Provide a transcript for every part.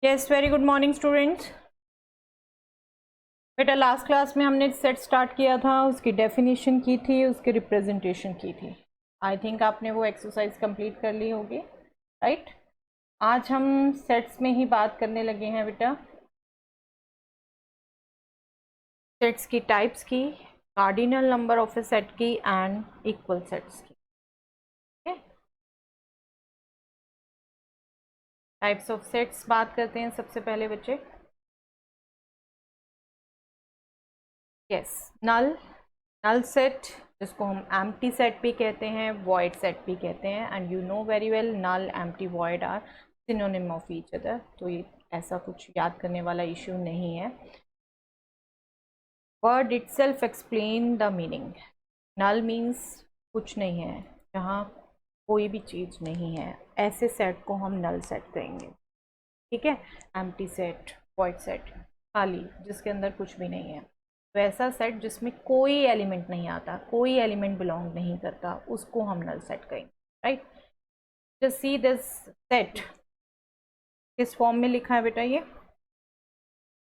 Yes, very good morning students. बेटा last class में हमने सेट स्टार्ट किया था, उसकी डेफिनेशन की थी, उसकी रिप्रेजेंटेशन की थी। आई थिंक आपने वो एक्सरसाइज कंप्लीट कर ली होगी, राइट। आज हम सेट्स में ही बात करने लगे हैं बेटा, सेट्स की टाइप्स की, cardinal number of A set की एंड इक्वल सेट्स की। टाइप्स ऑफ सेट्स बात करते हैं सबसे पहले बच्चे। यस, नल सेट जिसको हम एम्प्टी सेट भी कहते हैं, वॉइड सेट भी कहते हैं, and you know very well null empty void are synonym of each other. तो ये ऐसा कुछ याद करने वाला इश्यू नहीं है। Word itself explain the meaning. Null means कुछ नहीं है, जहाँ कोई भी चीज़ नहीं है, ऐसे सेट को हम नल सेट कहेंगे। ठीक है, एम्प्टी सेट, वॉइड सेट, खाली जिसके अंदर कुछ भी नहीं है। तो ऐसा सेट जिसमें कोई एलिमेंट नहीं आता, कोई एलिमेंट बिलोंग नहीं करता, उसको हम नल सेट कहेंगे, right. Just see this set किस फॉर्म में लिखा है बेटा, ये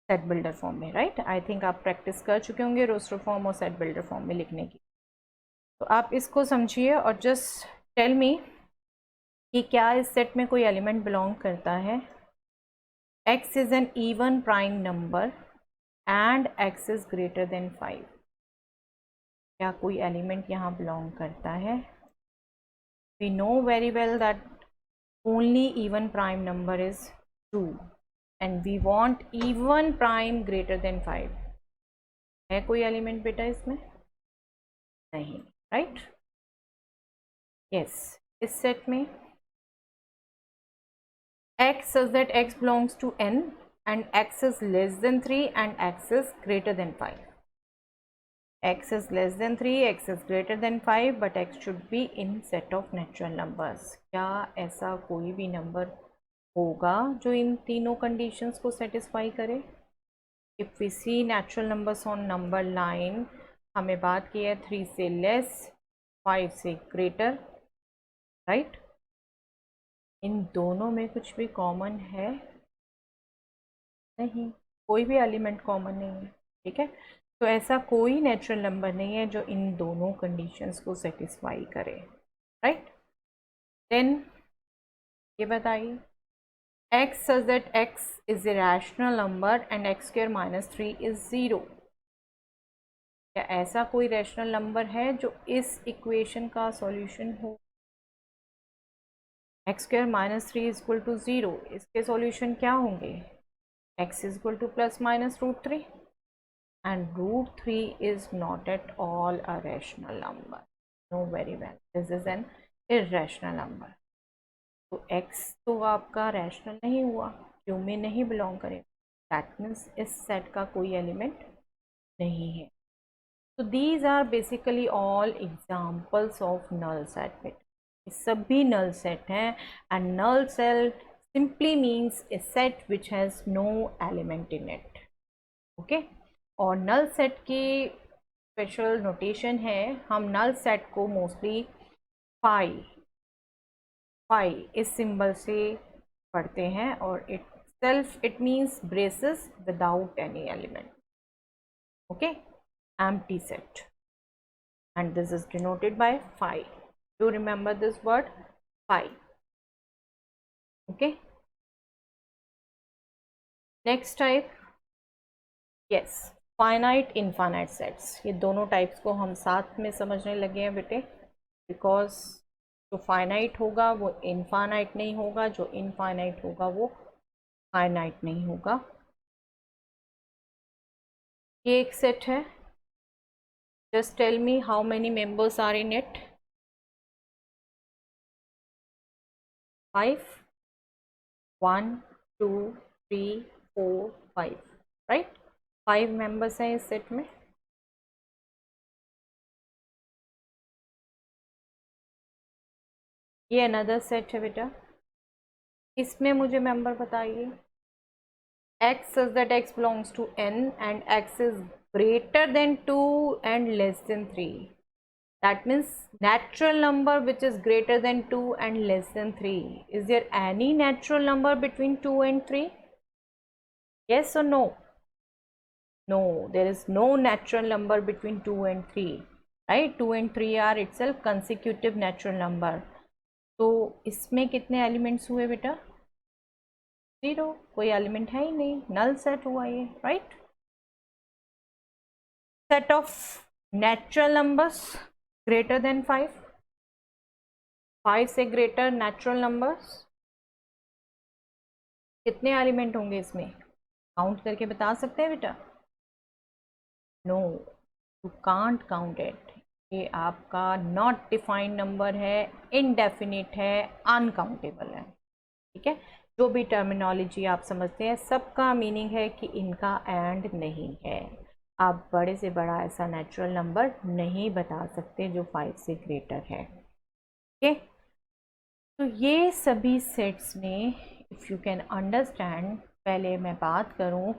सेट बिल्डर फॉर्म में, राइट। आई थिंक आप प्रैक्टिस कर चुके होंगे रोस्टर फॉर्म और सेट बिल्डर फॉर्म में लिखने की। तो आप इसको समझिए और जस्ट टेल मी कि क्या इस सेट में कोई एलिमेंट बिलोंग करता है। x is an even prime number and x is greater than 5। क्या कोई एलिमेंट यहाँ बिलोंग करता है? We know very well that only even prime number is 2 and we want even prime greater than 5। है कोई element बेटा इसमें? नहीं, राइट। यस, इस सेट में x says that x belongs to n and x is less than 3 and x is greater than 5। x is less than 3, x is greater than 5, but x should be in set of natural numbers। क्या ऐसा कोई भी number होगा जो इन तीनों conditions को satisfy करे? If we see natural numbers on number line, हमें बात की है 3 से लेस, 5 से ग्रेटर, राइट। इन दोनों में कुछ भी कॉमन है? नहीं, कोई भी एलिमेंट कॉमन नहीं है, ठीक है। तो ऐसा कोई नेचुरल नंबर नहीं है जो इन दोनों कंडीशंस को सेटिस्फाई करे, राइट। देन ये बताइए, x says that x is a rational number and x square minus 3 is 0। क्या ऐसा कोई रैशनल नंबर है जो इस इक्वेशन का सॉल्यूशन हो? x square minus 3 is equal to 0, इसके सॉल्यूशन क्या होंगे? x is equal to plus minus root 3 and root 3 is not at all a rational number। Know very well, this is an irrational number। तो x तो आपका rational नहीं हुआ, क्यों में नहीं बिलोंग करेगा, दैट मीन्स इस सेट का कोई एलिमेंट नहीं है। तो these are basically all examples of null set. ये सभी नल सेट हैं and null set simply means a set which has no element in it, okay. और नल सेट की स्पेशल नोटेशन है, हम नल सेट को मोस्टली फाई इस symbol से पढ़ते हैं और it means braces without any element, okay, empty set, and this is denoted by phi। Do remember this word phi, okay। Next type, yes, finite infinite sets। ये दोनों types को हम साथ में समझने लगे हैं बेटे, बिकॉज जो फाइनाइट होगा वो इनफाइनाइट नहीं होगा, जो इनफाइनाइट होगा वो फाइनाइट नहीं होगा। ये एक सेट है, just tell me how many members are in it? 5, 1, 2, 3, 4, 5, right। 5 members हैं इस सेट में। ये अनदर सेट है बेटा, इसमें मुझे मेंबर बताइए। x says that x belongs to n and x is greater than 2 and less than 3। That means natural number which is greater than 2 and less than 3। Is there any natural number between 2 and 3? Yes or no? No, there is no natural number between 2 and 3, right? 2 and 3 are itself consecutive natural number. तो इसमें कितने elements हुए बेटा? 0, कोई element है ही नहीं, नल set हुआ ये, right? Set of natural numbers greater than 5, 5 से ग्रेटर नेचुरल नंबर्स, कितने एलिमेंट होंगे इसमें? काउंट करके बता सकते हैं बेटा? No, you can't count it. ये आपका नॉट डिफाइंड नंबर है, इनडेफिनिट है, अनकाउंटेबल है, ठीक है? जो भी टर्मिनोलॉजी आप समझते हैं सबका मीनिंग है कि इनका एंड नहीं है। आप बड़े से बड़ा ऐसा नेचुरल नंबर नहीं बता सकते जो 5 से ग्रेटर है, ठीक है? तो ये सभी सेट्स में इफ़ यू कैन अंडरस्टैंड, पहले मैं बात करूँ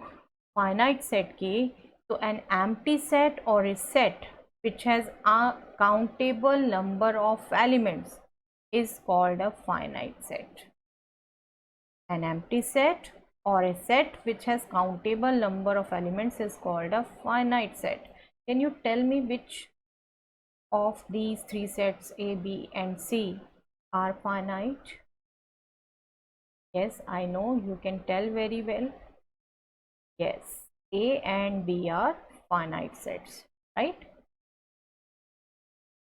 फाइनाइट सेट की, तो an empty set or a set which has a countable number of elements is called a finite set. An empty set or a set which has countable number of elements is called a finite set. Can you tell me which of these three sets A, B and C are finite? Yes, I know you can tell very well. Yes, A and B are finite sets, right?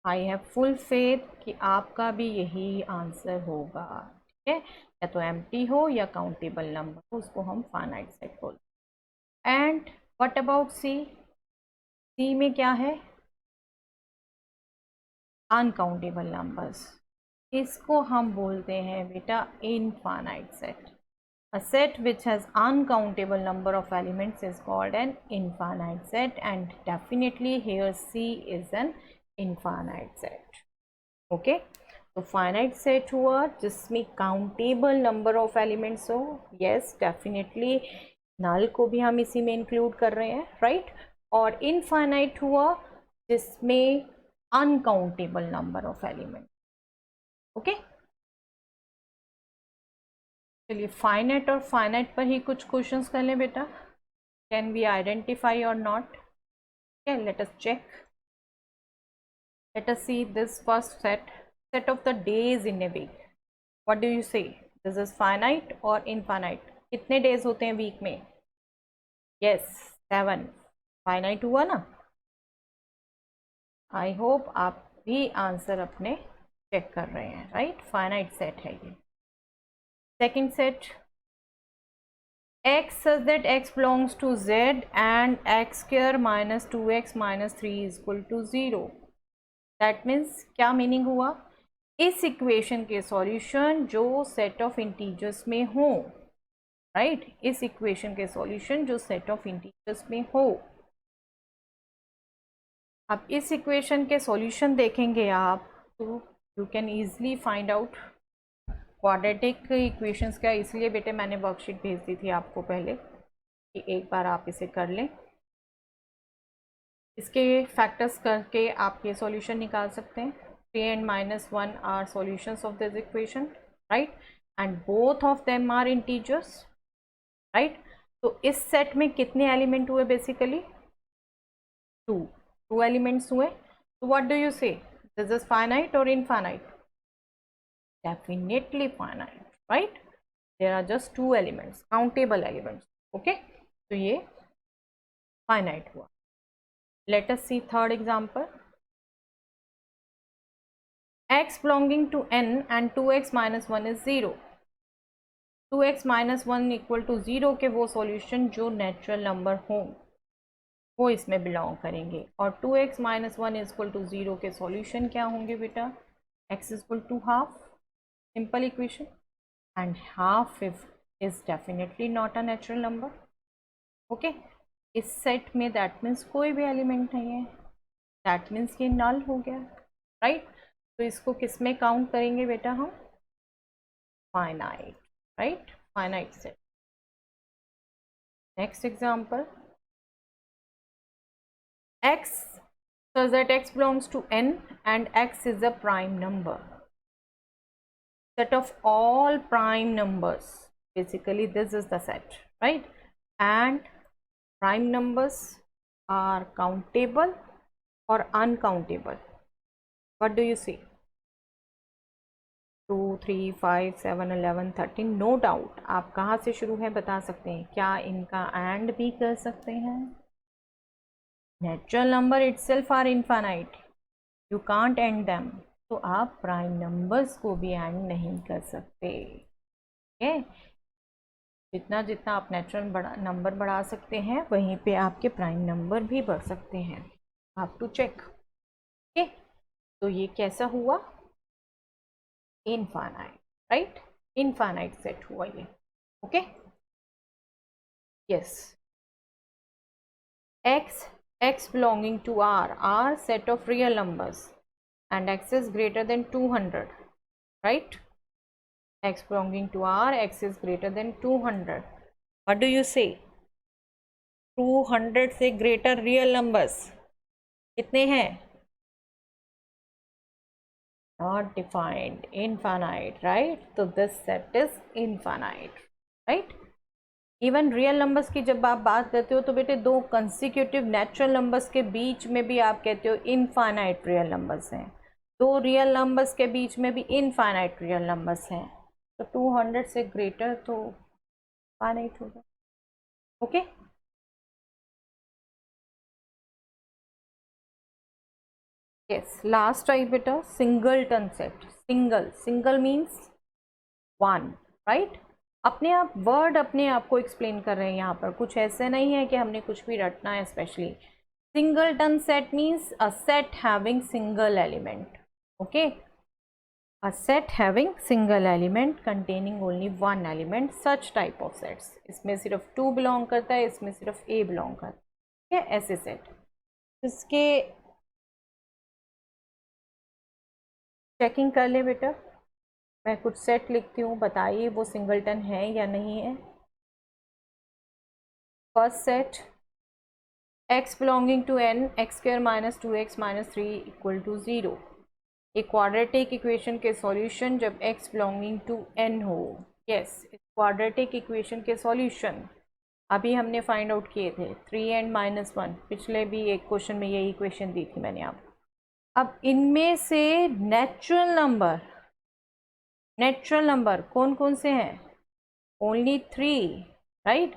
I have full faith कि आपका भी यही answer होगा, ठीक है? या तो empty हो या काउंटेबल नंबर हो, उसको हम फाइनाइट सेट बोलते हैं। And what about C? सी में क्या है? अनकाउंटेबल नंबर्स, इसको हम बोलते हैं बेटा infinite set. A set which has uncountable number of elements is called an infinite set, and definitely here C is an infinite set. Okay, तो finite set हुआ जिसमें countable number of elements हो, yes definitely null को भी हम इसी में include कर रहे हैं, right? और infinite हुआ जिसमें uncountable number of elements, okay? चलिए फाइनाइट और फाइनाइट पर ही कुछ क्वेश्चंस कर लें बेटा। कैन वी आइडेंटिफाई और not? Okay, let us check. Let us see this first set of the days in a week. What do you say? This is finite or infinite? कितने days होते हैं week में? Yes, 7. Finite हुआ ना? I hope आप भी answer अपने check कर रहे हैं, राइट? फाइनाइट सेट है ये। Second set, x such that x belongs to z and x square minus 2x minus 3 is equal to 0. That means क्या मीनिंग हुआ? इस इक्वेशन के सॉल्यूशन जो सेट ऑफ इंटीजर्स में हो, राइट? इस इक्वेशन के सॉल्यूशन जो सेट ऑफ इंटीजर्स में हो। अब इस इक्वेशन के सॉल्यूशन देखेंगे आप तो you can easily find out quadratic equations का। इसलिए बेटे मैंने वर्कशीट भेज दी थी आपको पहले कि एक बार आप इसे कर लें। इसके फैक्टर्स करके आप ये सॉल्यूशन निकाल सकते हैं। 3 and -1 are solutions of this equation, right? And both of them are integers, right? तो इस सेट में कितने एलिमेंट हुए? बेसिकली 2 एलिमेंट्स हुए। तो व्हाट डू यू से? दिस इज फाइनाइट और infinite? Definitely finite, right? There are just 2 elements, countable elements, okay? तो ये finite हुआ। Let us see third example. X belonging to n and 2x minus 1 is 0. 2x minus 1 equal to 0 के वो solution जो natural number हों वो इसमें belong करेंगे। और 2x minus 1 is equal to 0 के सॉल्यूशन क्या होंगे बेटा? x is equal to half, simple equation, and half is definitely not a natural number, okay? इस सेट में दैट मीन्स कोई भी एलिमेंट नहीं है, दैट मीन्स ये नल हो गया, राइट? तो इसको किस में काउंट करेंगे बेटा हम? Finite, right? Finite set. Next example, x such that x belongs to n and x is a prime number. Set of all prime numbers, basically this is the set, right? and prime numbers are countable or uncountable? What do you say? 2, 3, 5, 7, 11, 13, no doubt आप कहाँ से शुरू है बता सकते हैं? क्या इनका एंड भी कर सकते हैं? Natural number itself are infinite, you can't end them, तो आप प्राइम नंबर्स को भी एंड नहीं कर सकते। ठीक, जितना जितना आप नेचुरल नंबर बढ़ा सकते हैं वहीं पे आपके प्राइम नंबर भी बढ़ सकते हैं। आप टू चेक। ओके, तो ये कैसा हुआ? Infinite, right? इनफाइनाइट सेट हुआ ये। Okay, yes. x belonging to R set of real numbers and x is greater than 200, right? X belonging to R, x is greater than 200. What do you say? 200 से greater real numbers कितने हैं? Not defined, infinite, right? तो this set is infinite, right? Even real numbers की जब आप बात करते हो तो बेटे दो कंसिक्यूटिव नेचुरल नंबर्स के बीच में भी आप कहते हो इनफाइनाइट रियल नंबर्स हैं, दो रियल नंबर्स के बीच में भी इनफाइनाइट रियल नंबर्स हैं, तो 200 से ग्रेटर तो फाइनाइट होगा। Okay, yes. लास्ट आई बेटा singleton set. Single means one, right? अपने आप वर्ड अपने आप को एक्सप्लेन कर रहे हैं यहाँ पर, कुछ ऐसे नहीं है कि हमने कुछ भी रटना है specially. Singleton set means a set having single element. Okay, a set having single element containing only one element, such type of sets. इसमें सिर्फ 2 बिलोंग करता है, इसमें सिर्फ A बिलोंग करता है। ठीक है, ऐसे सेट। इसके चेकिंग कर ले बेटा, मैं कुछ सेट लिखती हूँ, बताइए वो सिंगलटन है या नहीं है। First set x belonging to n, x square minus 2x minus 3 equal to 0। ये क्वाड्रेटिक इक्वेशन के सॉल्यूशन जब x बिलोंगिंग टू n हो। यस, क्वाड्रेटिक इक्वेशन के सॉल्यूशन अभी हमने फाइंड आउट किए थे, 3n माइनस 1। पिछले भी एक क्वेश्चन में यही इक्वेशन दी थी मैंने आपको। अब इनमें से नेचुरल नंबर कौन कौन से हैं? Only 3, right?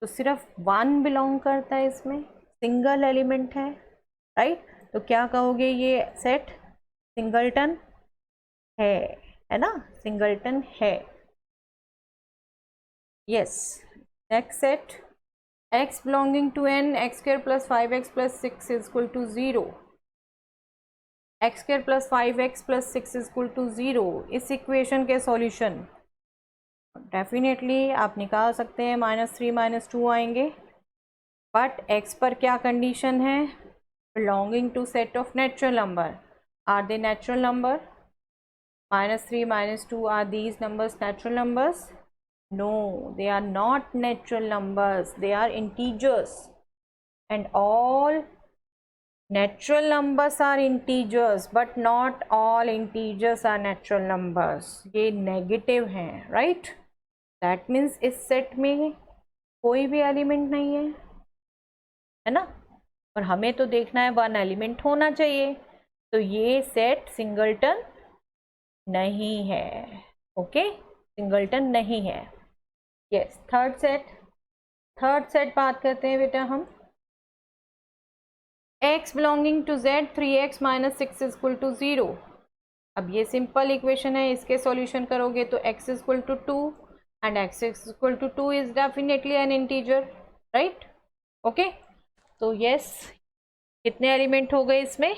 तो सिर्फ 1 बिलोंग करता है इसमें, सिंगल एलिमेंट है, राइट? तो क्या कहोगे, ये सेट सिंगलटन है ना? सिंगलटन है। Yes. Next set x belonging to n, x square plus 5x plus 6 is equal to 0। x square plus 5x plus 6 is equal to 0। इस इक्वेशन के सॉल्यूशन डेफिनेटली आप निकाल सकते हैं, -3 -2 आएंगे, बट x पर क्या कंडीशन है? Belonging to set of natural number. Are they natural number? -3 -2, are these numbers natural numbers? No, they are not natural numbers, they are integers, and all natural numbers are integers but not all integers are natural numbers। ये negative हैं, right? That means इस set में कोई भी element नहीं है ना? और हमें तो देखना है 1 एलिमेंट होना चाहिए, तो ये सेट सिंगलटन नहीं है। ओके, सिंगलटन नहीं है। यस। थर्ड सेट बात करते हैं बेटा हम। x belonging to z, 3x minus 6 is equal to 0। अब ये सिंपल इक्वेशन है, इसके सॉल्यूशन करोगे तो x is equal to 2 and x is equal to 2 is definitely an integer, right? Okay, तो यस, कितने एलिमेंट हो गए इसमें?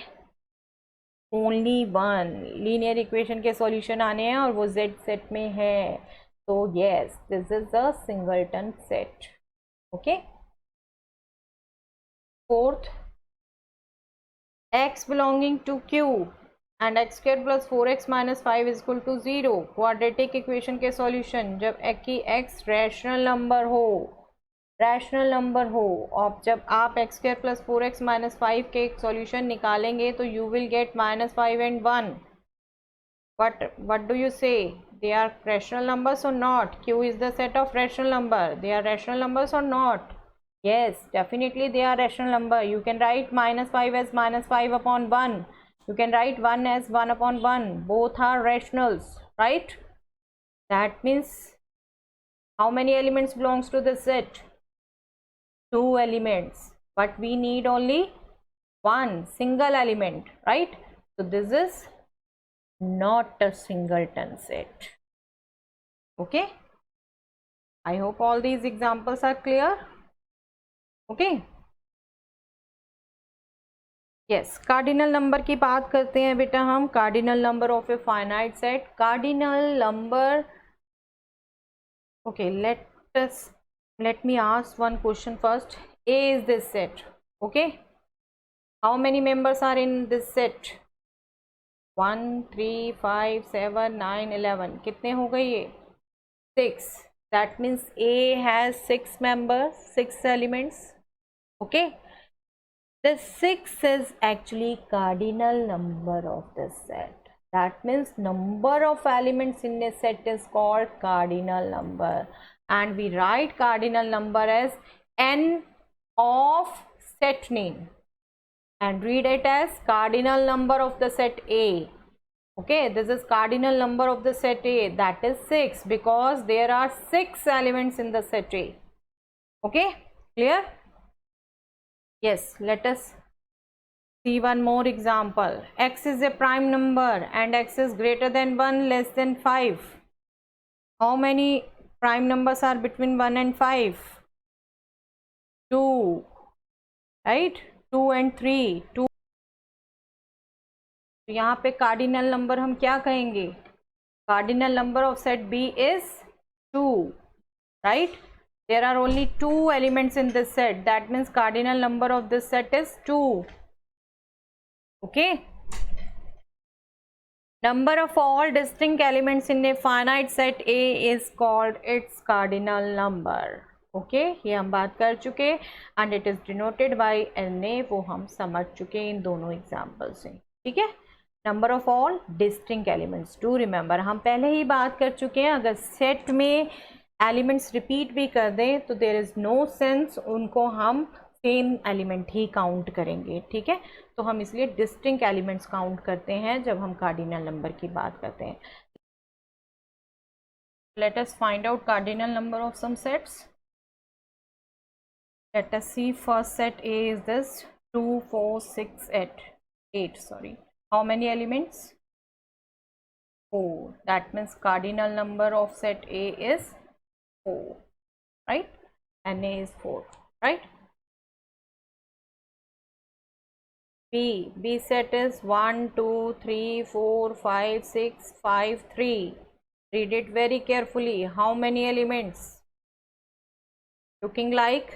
ओनली 1। लीनियर इक्वेशन के सॉल्यूशन आने हैं और वो z सेट में है, तो yes, this is a singleton set. Okay. Fourth, x belonging to Q and x square plus 4x minus 5 is equal to 0। Quadratic equation के सॉल्यूशन जब x रैशनल नंबर हो, और जब आप x square plus 4x minus 5 के solution निकालेंगे तो you will get -5 and 1। What do you say? They are rational numbers or not? Q is the set of rational number. They are rational numbers or not? Yes, definitely they are rational number. You can write -5 as -5 upon 1. You can write 1 as 1 upon 1. Both are rationals, right? That means how many elements belongs to this set? 2 elements. But we need only one single element, right? So this is not a singleton set. Okay, I hope all these examples are clear. Okay, yes, cardinal number की बात करते हैं बेटा हम. Cardinal number of a finite set. Cardinal number. Okay, let me ask one question first. A is this set. Okay, how many members are in this set? 1 3 5 7 9 11. कितने हो गए ये? 6. That means A has 6 members, 6 elements. Okay, the 6 is actually cardinal number of this set. That means number of elements in a set is called cardinal number, and we write cardinal number as n of set name and read it as cardinal number of the set A. Okay, this is cardinal number of the set A, that is 6, because there are 6 elements in the set A. Okay, clear? Yes, let us see one more example. X is a prime number and x is greater than 1, less than 5. How many prime numbers are between 1 and 5? 2, right? 2 and 3. 2. तो यहाँ पे cardinal number हम क्या कहेंगे? Cardinal number of set B is 2, right? There are only 2 elements in this set. That means cardinal number of this set is 2. Okay, number of all distinct elements in a finite set A is called its cardinal number. Okay, ये हम बात कर चुके, and it is denoted by Na. वो हम समझ चुके इन दोनों एग्जाम्पल से. ठीक है, number of all distinct elements. To remember, हम पहले ही बात कर चुके हैं, अगर सेट में एलिमेंट्स रिपीट भी कर दें तो देयर इज़ नो सेंस उनको हम सेम एलिमेंट ही काउंट करेंगे. ठीक है, तो हम इसलिए डिस्टिंक्ट एलिमेंट्स काउंट करते हैं जब हम कार्डिनल नंबर की बात करते हैं. Let us find out cardinal number of some sets. Let us see, first set A is this 2 4 6 8. Sorry, how many elements? 4. That means cardinal number of set A is 4, right? And A is 4, right? B set is 1 2 3 4 5 6 5 3. Read it very carefully. How many elements? Looking like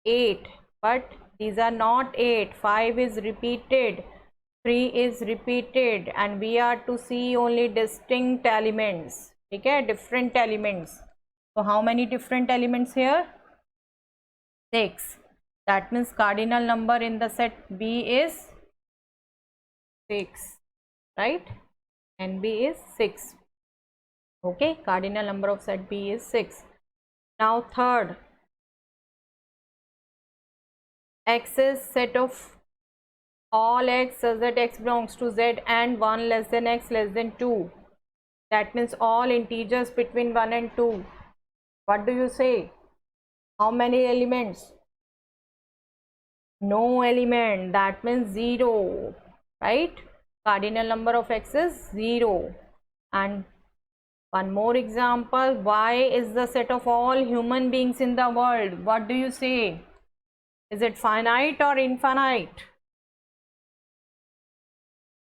8, but these are not 8. 5 is repeated, 3 is repeated, and we are to see only distinct elements. Okay, different elements. So how many different elements here? 6. That means cardinal number in the set B is 6, right? And B is 6. Okay, cardinal number of set B is 6. Now third, X is set of all x such that x belongs to Z and 1 less than x less than 2. That means all integers between 1 and 2. What do you say? How many elements? No element. That means 0, right? Cardinal number of x is 0. And one more example, Y is the set of all human beings in the world. What do you say? Is it finite or infinite?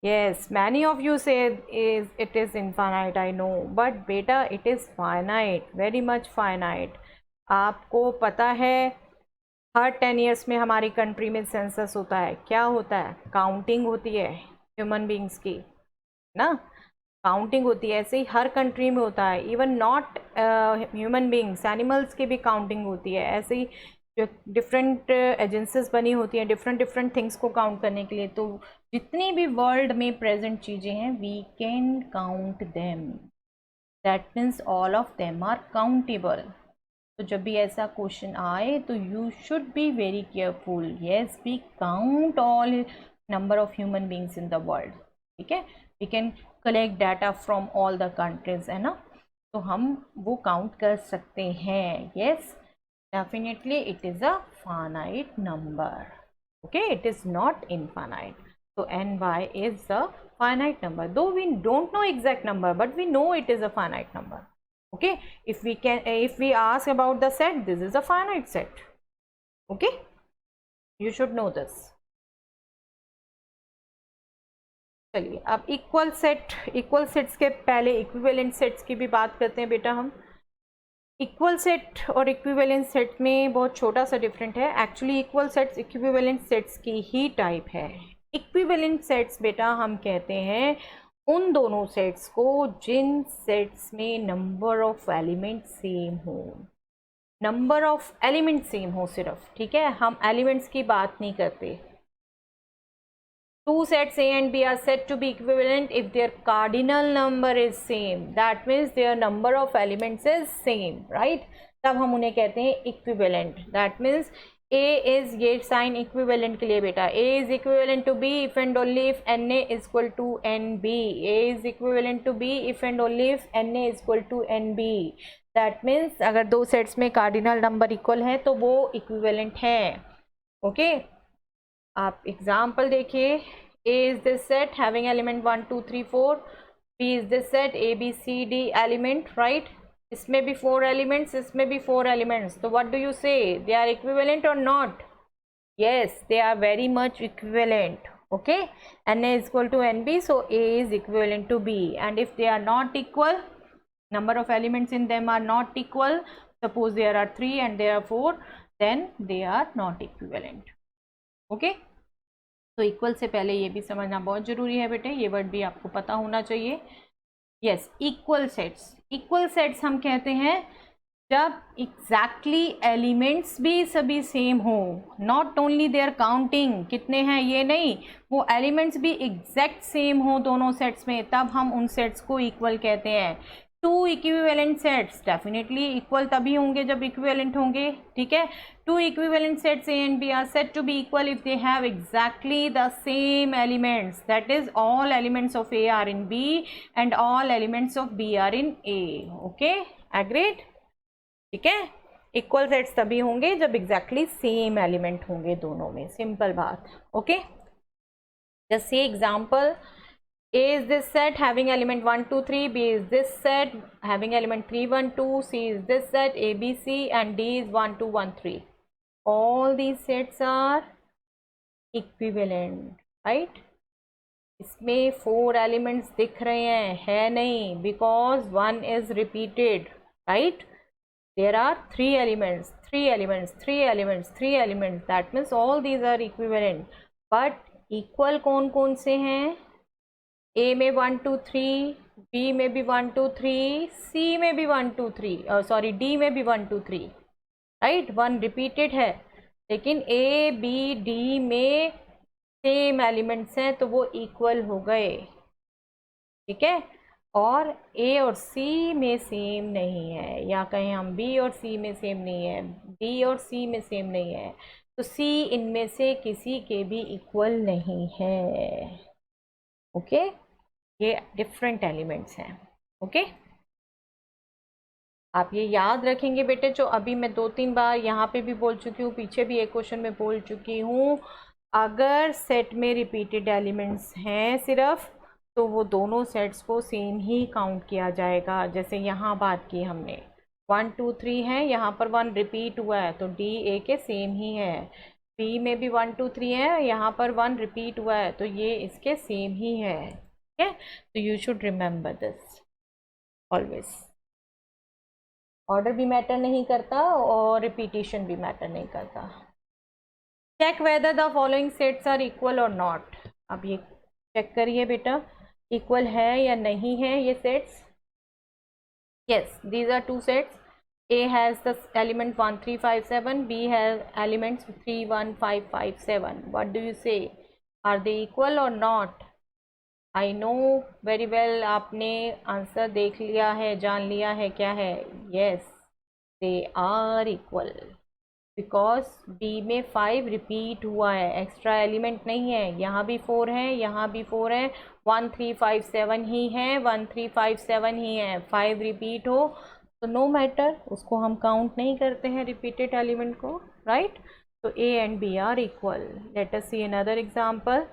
Yes, many of you say it is infinite, I know, but beta, it is finite, very much finite. आपको पता है हर 10 years में हमारी country में census होता है. क्या होता है? काउंटिंग होती है ह्यूमन बींग्स की ना, काउंटिंग होती है. ऐसे ही हर कंट्री में होता है. Even not human beings, animals की भी काउंटिंग होती है. ऐसे ही जो डिफरेंट एजेंसीज बनी होती हैं डिफरेंट थिंग्स को काउंट करने के लिए. तो जितनी भी वर्ल्ड में प्रेजेंट चीज़ें हैं, we can count them. That means all of them are countable. तो जब भी ऐसा क्वेश्चन आए तो you should be very careful. Yes, we count all number of human beings in the world, ठीक है। We can collect data from all the countries, है ना, तो हम वो काउंट कर सकते हैं। Yes, definitely it is a finite number, okay, it is not infinite. So ny is a finite number, though we don't know exact number, but we know it is a finite number. Okay, if we ask about the set, this is a finite set. Okay, you should know this. चलिए अब equal sets के पहले equivalent sets की भी बात करते हैं बेटा हम। इक्वल सेट और इक्विवेलेंट सेट में बहुत छोटा सा डिफरेंट है। Actually equal sets equivalent sets की ही टाइप है। इक्विवेलेंट सेट्स बेटा हम कहते हैं उन दोनों सेट्स को जिन सेट्स में नंबर ऑफ एलिमेंट सेम हो, नंबर ऑफ एलिमेंट सेम हो सिर्फ, ठीक है, हम एलिमेंट्स की बात नहीं करते। Two sets A and B are said to be equivalent if their cardinal number is same. That means their number of elements is same, right? तब हम उन्हें कहते हैं equivalent. That means A is ये sign equivalent के लिए बेटा, A is equivalent to B if and only if NA is equal to NB. A is equivalent to B if and only if NA is equal to NB. That means अगर दो sets में cardinal number equal है तो वो equivalent है। Okay, आप example देखिए। A is this set having element 1 2 3 4, B is this set A B C D element, right? इसमें भी 4 elements, इसमें भी 4 elements, तो what do you say, they are equivalent or not? Yes, they are very much equivalent. Okay, NA is equal to NB, so A is equivalent to B, and if they are not equal, number of elements in them are not equal, suppose there are 3 and there are 4, then they are not equivalent. Okay, तो equal से पहले ये भी समझना बहुत ज़रूरी है बेटे, ये वर्ड भी आपको पता होना चाहिए। यस, इक्वल सेट्स हम कहते हैं जब एग्जैक्टली एलिमेंट्स भी सभी सेम हो, नॉट ओनली देयर काउंटिंग कितने हैं ये नहीं, वो एलिमेंट्स भी एग्जैक्ट सेम हो दोनों सेट्स में, तब हम उन सेट्स को इक्वल कहते हैं। Two equivalent sets definitely equal तभी होंगे जब इक्विवेलेंट होंगे, ठीक है। Two equivalent sets A and B are said to be equal if they have exactly the same elements, that is all elements of A are in B and all elements of B are in A. Okay, agreed? ठीक है, equal sets तभी होंगे जब exactly same element होंगे दोनों में, simple बात। Okay, just see example, A is this set having element 1 2 3, B is this set having element 3 1 2, C is this set A B C and D is 1 2 1 3. All these sets are equivalent, right? इसमें 4 elements दिख रहे हैं, है नहीं, because 1 is repeated, right? There are 3 elements, 3 elements, 3 elements, 3 elements. That means all these are equivalent. But equal कौन कौन से हैं? A में 1 2 3, B में भी 1 2 3, C में भी 1 2 3, सॉरी D में भी 1 2 3, राइट, 1 रिपीटेड है, लेकिन A B D में सेम एलिमेंट्स हैं तो वो इक्वल हो गए, ठीक है। और A और C में सेम नहीं है, या कहें हम B और C में सेम नहीं है, B और C में सेम नहीं है, तो C इनमें से किसी के भी इक्वल नहीं है। ओके, ये डिफरेंट एलिमेंट्स हैं। ओके, आप ये याद रखेंगे बेटे, जो अभी मैं 2-3 बार यहाँ पे भी बोल चुकी हूँ, पीछे भी एक क्वेश्चन में बोल चुकी हूँ, अगर सेट में रिपीटेड एलिमेंट्स हैं सिर्फ, तो वो दोनों सेट्स को सेम ही काउंट किया जाएगा। जैसे यहाँ बात की हमने 1 2 3 है, यहाँ पर 1 रिपीट हुआ है तो D A के सेम ही है। B में भी 1 2 3 है, यहाँ पर 1 रिपीट हुआ है तो ये इसके सेम ही है, ठीक है। तो you should remember this always. Order भी मैटर नहीं करता और रिपीटिशन भी मैटर नहीं करता। Check whether the following sets are equal और नॉट। अब ये चेक करिए बेटा, इक्वल है या नहीं है ये sets. Yes, these are 2 sets. A has the element 1 3 5 7, B has elements 3 1 5 5 7. What do you say? Are they equal or not? I know very well, आपने आंसर देख लिया है, जान लिया है क्या है। Yes, they are equal, because B में 5 रिपीट हुआ है, एक्स्ट्रा एलिमेंट नहीं है। यहाँ भी 4 है, यहाँ भी 4 है, 1 3 5 7 ही है, 1 3 5 7 ही है। 5 रिपीट हो तो नो मैटर, उसको हम काउंट नहीं करते हैं रिपीटेड एलिमेंट को, राइट। तो A and B are equal. Let us see another example.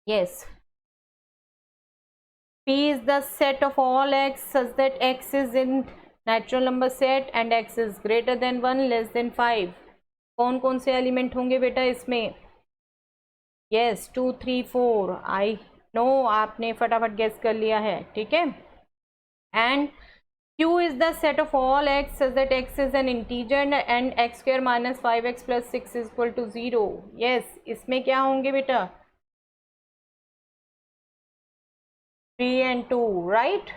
Yes, P is the set of all x such that x is in natural number set and x is greater than 1 less than 5। कौन कौन से element होंगे बेटा इसमें? Yes, 2 3 4। I know आपने फटाफट guess कर लिया है, ठीक है। And Q is the set of all x such that x is an integer and x square minus 5x plus 6 is equal to 0। Yes, इसमें क्या होंगे बेटा? 3 and 2, right.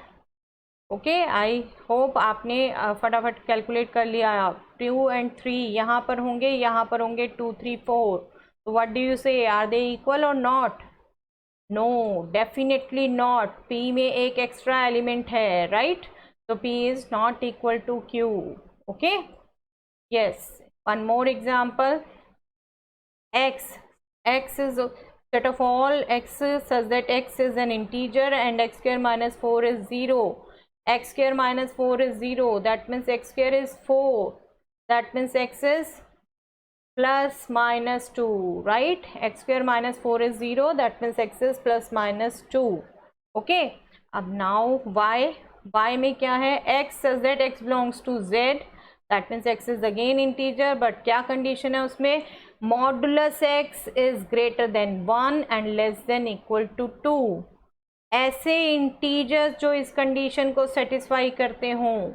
Okay, I hope आपने फटाफट कैलकुलेट कर लिया। 2 and 3 यहाँ पर होंगे, यहाँ पर होंगे 2 3 4। तो what do you say, are they equal और not? No, definitely not. P में एक एक्स्ट्रा एलिमेंट है, राइट। तो P is not equal to Q. Okay, yes, one more example. x is a set of all x such that x is an integer and x square minus 4 is 0। x square minus 4 is 0, that means x square is 4, that means x is plus minus 2, right। x square minus 4 is 0, that means x is plus minus 2। okay, अब now y में क्या है? x such that x belongs to z, that means x is again integer, but क्या condition है उसमें? Modulus x is greater than 1 and less than equal to 2। ऐसे integers जो इस कंडीशन को सेटिस्फाई करते हों,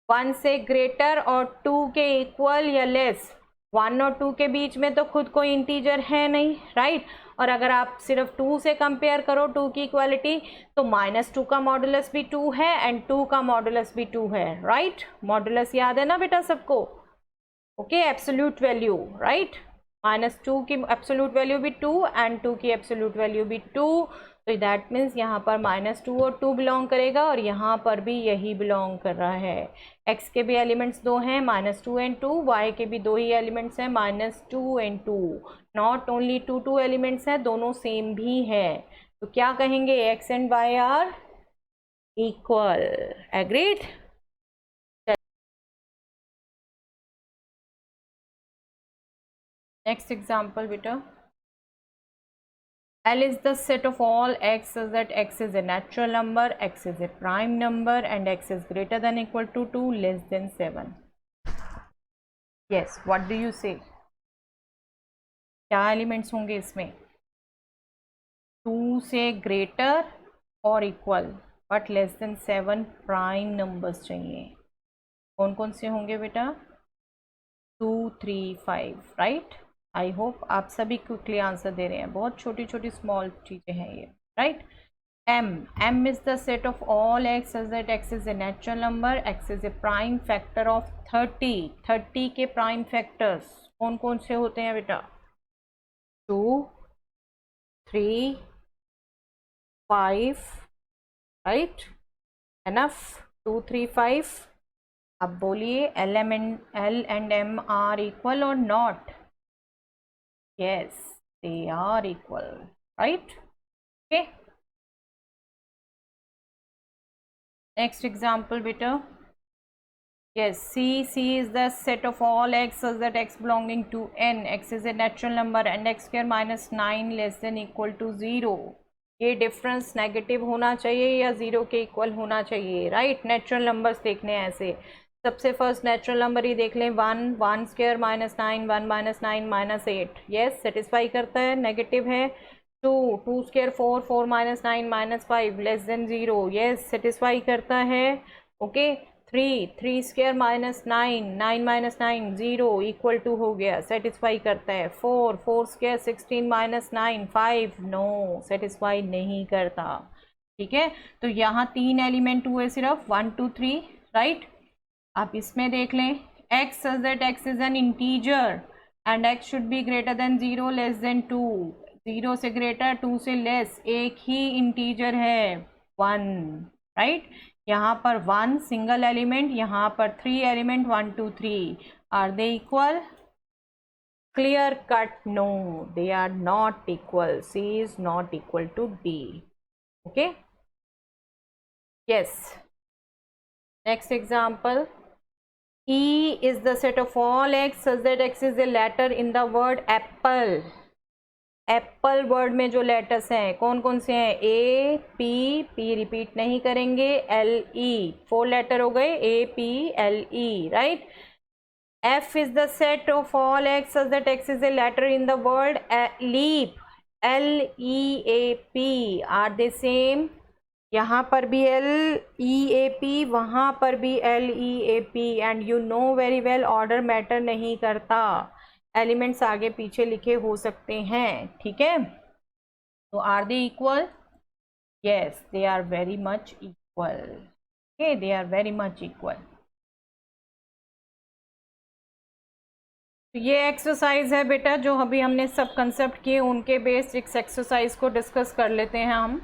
1 से ग्रेटर और 2 के इक्वल या लेस। 1 और 2 के बीच में तो खुद कोई इंटीजर है नहीं, राइट। और अगर आप सिर्फ 2 से कंपेयर करो 2 की इक्वालिटी, तो -2 का मॉडुलस भी 2 है एंड 2 का मॉडुलस भी 2 है, राइट। मॉडुलस याद है ना बेटा सबको? Okay, absolute value, right. -2 की एब्सोल्यूट वैल्यू भी 2 एंड 2 की एब्सोल्यूट वैल्यू भी 2। तो दैट मीन्स यहाँ पर -2 और 2 बिलोंग करेगा और यहाँ पर भी यही बिलोंग कर रहा है। x के भी एलिमेंट्स 2 हैं, -2 एंड 2, y के भी 2 ही एलिमेंट्स हैं, -2 एंड 2। नॉट ओनली 2 एलिमेंट्स हैं, दोनों सेम भी है। तो क्या कहेंगे? x and y are equal. Agreed? Next example बेटा। L is the set of all x such that x is a natural number, x is a prime number and x is greater than equal to 2, less than 7। Yes, what do you say? क्या elements होंगे इसमें? 2 से greater और equal but less than 7 prime numbers चाहिए। कौन कौन से होंगे बेटा? 2 3 5, राइट। आई होप आप सभी क्विकली आंसर दे रहे हैं, बहुत छोटी छोटी स्मॉल चीज़ें हैं ये, right. m is the set of all x such that x is a natural number, x is a prime factor of 30। 30 के प्राइम फैक्टर्स कौन कौन से होते हैं बेटा? 2 3 5, राइट। एनफ, 2 3 5। अब बोलिए L and M are equal or not? Yes, they are equal, right? Okay. Next example beta. Yes, C is the set of all x such that x belonging to n, x is a natural number and x square minus 9 less than equal to 0। ये difference negative होना चाहिए या 0 के equal होना चाहिए, right. Natural numbers देखने हैं ऐसे। सबसे फर्स्ट नेचुरल नंबर ही देख लें, 1 स्क्वायर -9, 1 -9 -8। यस, सेटिस्फाई करता है, नेगेटिव है। 2 square 4 -9 -5 less than 0। Yes, satisfy करता है। ओके, 3 स्क्वायर -9 9 0 इक्वल टू हो गया, सेटिस्फाई करता है। 4 स्क्वायर 16 -9 5, नो, सेटिस्फाई नहीं करता। ठीक है, तो यहाँ 3 एलिमेंट हुए सिर्फ, 1 2 3, राइट। आप इसमें देख लें, x such that x is an integer and x should be greater than 0 less than 2। 0 से ग्रेटर, 2 से लेस, एक ही इंटीजर है 1, राइट। यहाँ पर 1 सिंगल एलिमेंट, यहाँ पर 3 element 1 2 3, are they equal? Clear cut, no, they are not equal. C is not equal to D. Okay. Yes. Next example. E is the set of all x such that x is a letter in the word apple. Apple word में जो letters हैं कौन कौन से हैं? A P, P repeat नहीं करेंगे, L E, 4 letter हो गए, A P L E, right. F is the set of all x such that x is a letter in the word leap. L-E-A-P. Are they same? यहाँ पर भी L-E-A-P, वहाँ पर भी L-E-A-P. And you know very well order matter नहीं करता, elements आगे पीछे लिखे हो सकते हैं, ठीक है। तो are they equal? Yes, they are very much equal. Okay, they are very much equal. तो ये एक्सरसाइज है बेटा, जो अभी हमने सब कंसेप्ट किए उनके बेस्ड इस एक्सरसाइज को डिस्कस कर लेते हैं हम।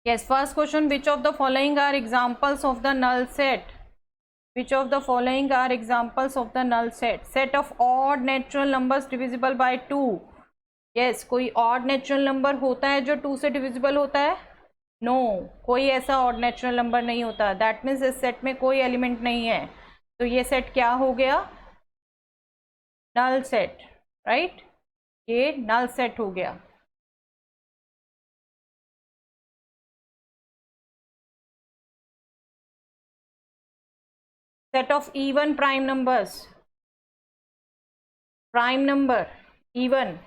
Yes, first question, which of the following are examples of the null set? Which of the following are examples of the null set? Set of odd natural numbers divisible by 2। Yes, कोई odd natural number होता है जो 2 से divisible होता है? No, कोई ऐसा odd natural number नहीं होता। दैट मीन्स इस सेट में कोई एलिमेंट नहीं है, तो ये सेट क्या हो गया? Null set, right. ये नल सेट हो गया। Set of even prime numbers, prime number even,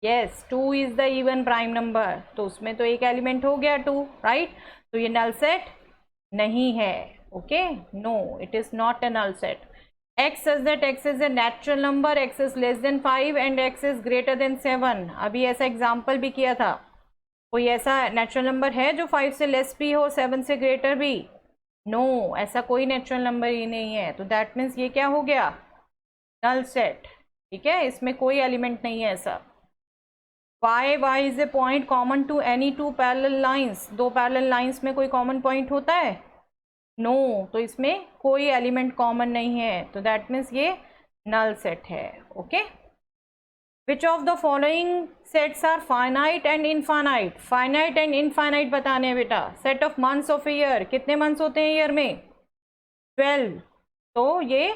yes, 2 is the even prime number, तो उसमें तो एक एलिमेंट हो गया 2, राइट। तो ये नल सेट नहीं है, okay, no, it is not a null set. x says that x is a natural number, x is less than 5 and x is greater than 7। अभी ऐसा एग्जाम्पल भी किया था। कोई ऐसा नेचुरल नंबर है जो 5 से लेस भी हो, 7 से ग्रेटर भी? नो, ऐसा कोई नेचुरल नंबर ही नहीं है। तो दैट मीन्स ये क्या हो गया? नल सेट, ठीक है, इसमें कोई एलिमेंट नहीं है ऐसा। y is a point common to any 2 parallel lines. 2 parallel lines में कोई कॉमन पॉइंट होता है? नो, तो इसमें कोई एलिमेंट कॉमन नहीं है, तो दैट मीन्स ये नल सेट है, okay. Which of the following sets are finite and infinite? Finite and infinite बताने हैं बेटा। Set of months of year, कितने मंथ्स होते हैं ईयर में? 12, तो ये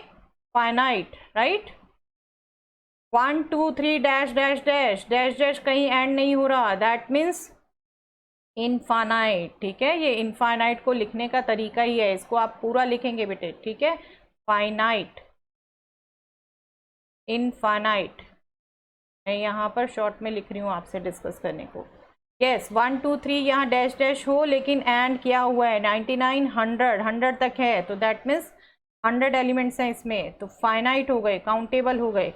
finite, right. 1 2 3 dash dash dash dash dash, कहीं एंड नहीं हो रहा, दैट मीन्स इनफाइनाइट, ठीक है। ये इनफाइनाइट को लिखने का तरीका ही है, इसको आप पूरा लिखेंगे बेटे, ठीक है। फाइनाइट, इनफाइनाइट, मैं यहाँ पर शॉर्ट में लिख रही हूँ आपसे डिस्कस करने को। यस, 1 2 3 यहाँ डैश डैश हो, लेकिन एंड किया हुआ है 99 100 100 तक है, तो दैट मीन्स 100 एलिमेंट्स हैं इसमें, तो फाइनाइट हो गए, काउंटेबल हो गए।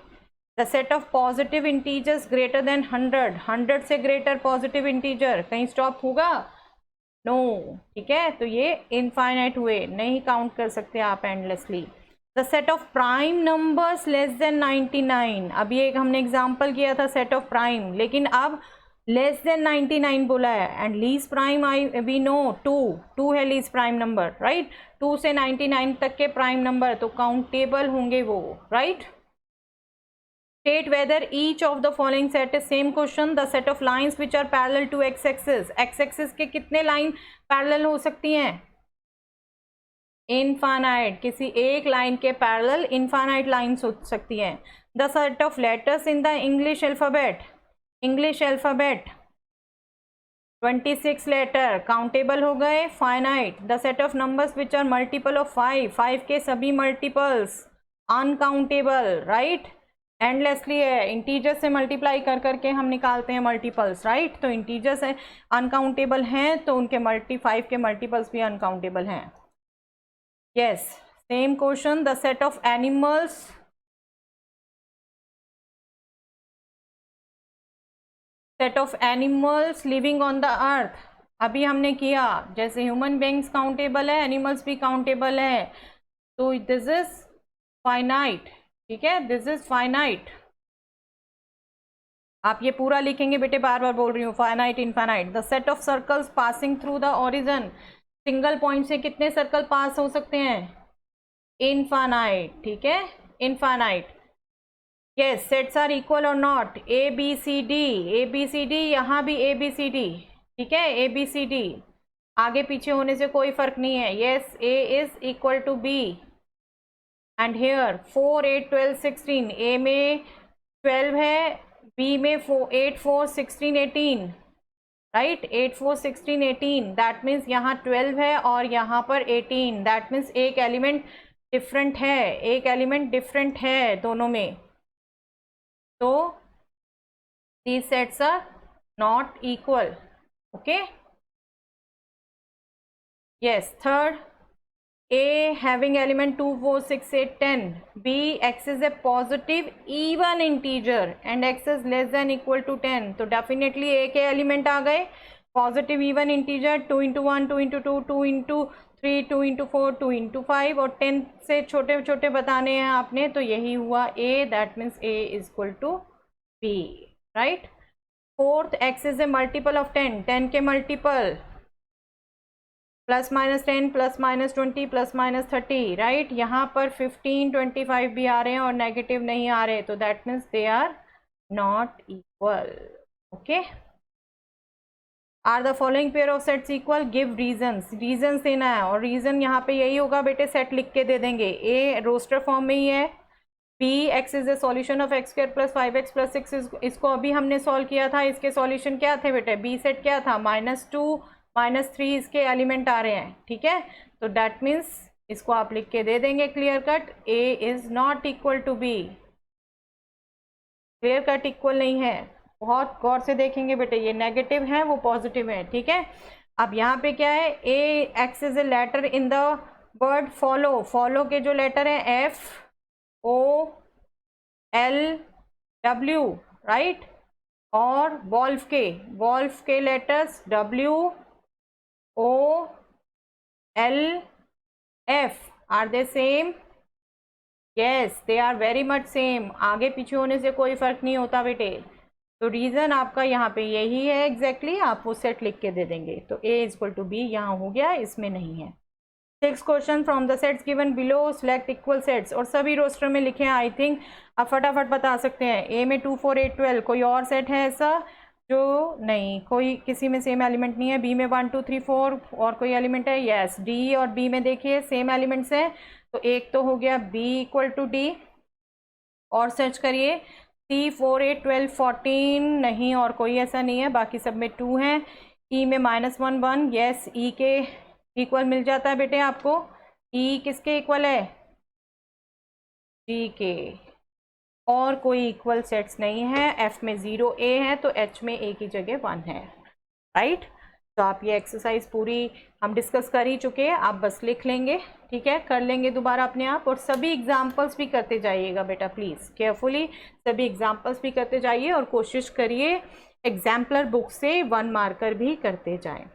The set of positive integers greater than 100, 100 से ग्रेटर पॉजिटिव इंटीजर, कहीं स्टॉप होगा? नो, ठीक है, तो ये इनफाइनाइट हुए, नहीं काउंट कर सकते आप endlessly. The set of prime numbers less than 99, अभी एक हमने एग्जाम्पल किया था सेट ऑफ प्राइम, लेकिन अब लेस देन 99 बोला है। And least prime we know 2 है लीस्ट प्राइम नंबर, राइट। 2 से 99 तक के प्राइम नंबर तो काउंटेबल होंगे वो, right. State whether each of the following set is same question. The set of lines which are parallel to x-axis. x-axis के कितने line parallel हो सकती हैं? इनफाइनाइट, किसी एक लाइन के पैरेलल इनफाइनाइट लाइन्स हो सकती हैं। The set of letters in the English alphabet, English alphabet 26 letter, countable हो गए, finite. The set of numbers which are multiple of 5, 5 के सभी मल्टीपल्स अनकाउंटेबल, राइट। एंडलेसली है, इंटीजर से मल्टीप्लाई कर करके हम निकालते हैं मल्टीपल्स, राइट। तो इंटीजर से अनकाउंटेबल हैं, तो उनके 5 के मल्टीपल्स भी अनकाउंटेबल हैं। Yes, same question, the set of animals, set of animals living on the earth, अभी हमने किया, जैसे ह्यूमन बीइंग्स काउंटेबल है, एनिमल्स भी काउंटेबल है, तो दिस इज फाइनाइट, ठीक है, दिस इज फाइनाइट। आप ये पूरा लिखेंगे बेटे, बार बार बोल रही हूँ, finite infinite. The set of circles passing through the origin, single point से कितने सर्कल पास हो सकते हैं? इनफाइनाइट, ठीक है, infinite. Yes, sets are equal और not, A B C D, A B C D, यहाँ भी ए बी सी डी, ठीक है, ए बी सी डी, आगे पीछे होने से कोई फर्क नहीं है। Yes, A is equal to B and here 4 8 12 16, A में 12 है, बी में 8 4 16 18, राइट, 8 4 16 18, दैट मीन्स यहाँ 12 है और यहाँ पर 18, दैट मीन्स एक एलिमेंट डिफरेंट है, एक एलिमेंट डिफरेंट है दोनों में। तो these sets are not equal. Okay, yes. Third, A having element 2 4 6 8 10, B x is a positive even integer and x is less than equal to 10, तो definitely A के element आ गए positive even integer, 2 into 1 2 into 2 2 into 3 2 into 4 2 into 5, और 10 से छोटे छोटे बताने हैं आपने, तो यही हुआ A, that means A is equal to B, right. Fourth, x is a multiple of 10, 10 के multiple, plus minus 10 plus minus 20 plus minus 30, right. यहाँ पर 15 25 भी आ रहे हैं और नेगेटिव नहीं आ रहे, तो that means they are not equal. Okay, are the following pair of sets equal, give reasons, reasons देना है, और रीजन यहाँ पे यही होगा बेटे, सेट लिख के दे देंगे। ए रोस्टर फॉर्म में ही है, B x is a solution of x square plus 5x plus 6, इसको अभी हमने सॉल्व किया था, इसके सॉल्यूशन क्या थे बेटे, बी सेट क्या था, -2 -3 इसके एलिमेंट आ रहे हैं, ठीक है। तो दैट मीन्स इसको आप लिख के दे देंगे clear cut, A is not equal to B, clear cut equal नहीं है। बहुत गौर से देखेंगे बेटे, ये नेगेटिव है वो पॉजिटिव है, ठीक है। अब यहाँ पे क्या है, A X is a letter in the word follow, follow के जो लेटर है F O L W, right, और वॉल्फ के letters W O L F, are they same? Yes, they are very much same, आगे पीछे होने से कोई फर्क नहीं होता बेटे। तो रीजन आपका यहाँ पे यही है एग्जैक्टली, आप वो सेट लिख के दे देंगे, तो ए इज इक्वल टू बी यहाँ हो गया, इसमें नहीं है। 6 question from the sets given below, select equal sets, और सभी रोस्टर में लिखे हैं, आई थिंक आप फटाफट बता सकते हैं। ए में 2 4 8 12, कोई और सेट है ऐसा जो नहीं, कोई किसी में सेम एलिमेंट नहीं है। बी में 1 2 3 4 और कोई एलिमेंट है, यस, डी और बी में देखिए सेम एलिमेंट्स हैं, तो एक तो हो गया बी इक्वल टू डी, और सर्च करिए सी 4 8 12 14, नहीं और कोई ऐसा नहीं है, बाकी सब में 2 हैं। ई में -1 1, यस, ई के इक्वल मिल जाता है बेटे आपको, ई किसके इक्वल है, जी के, और कोई इक्वल सेट्स नहीं है। एफ में 0 ए है, तो एच में ए की जगह 1 है, राइट। तो आप ये एक्सरसाइज पूरी हम डिस्कस कर ही चुके हैं, आप बस लिख लेंगे, ठीक है, कर लेंगे दोबारा अपने आप, और सभी एग्जाम्पल्स भी करते जाइएगा बेटा, प्लीज़ केयरफुली सभी एग्जाम्पल्स भी करते जाइए, और कोशिश करिए एग्जाम्पलर बुक से 1 मार्कर भी करते जाएं,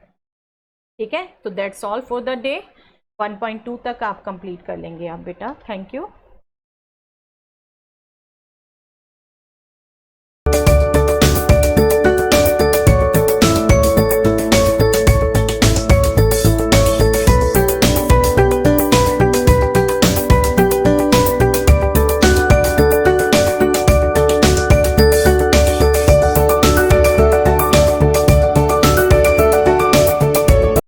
ठीक है। तो that's all for the day, 1.2 तक आप कंप्लीट कर लेंगे आप बेटा, थैंक यू।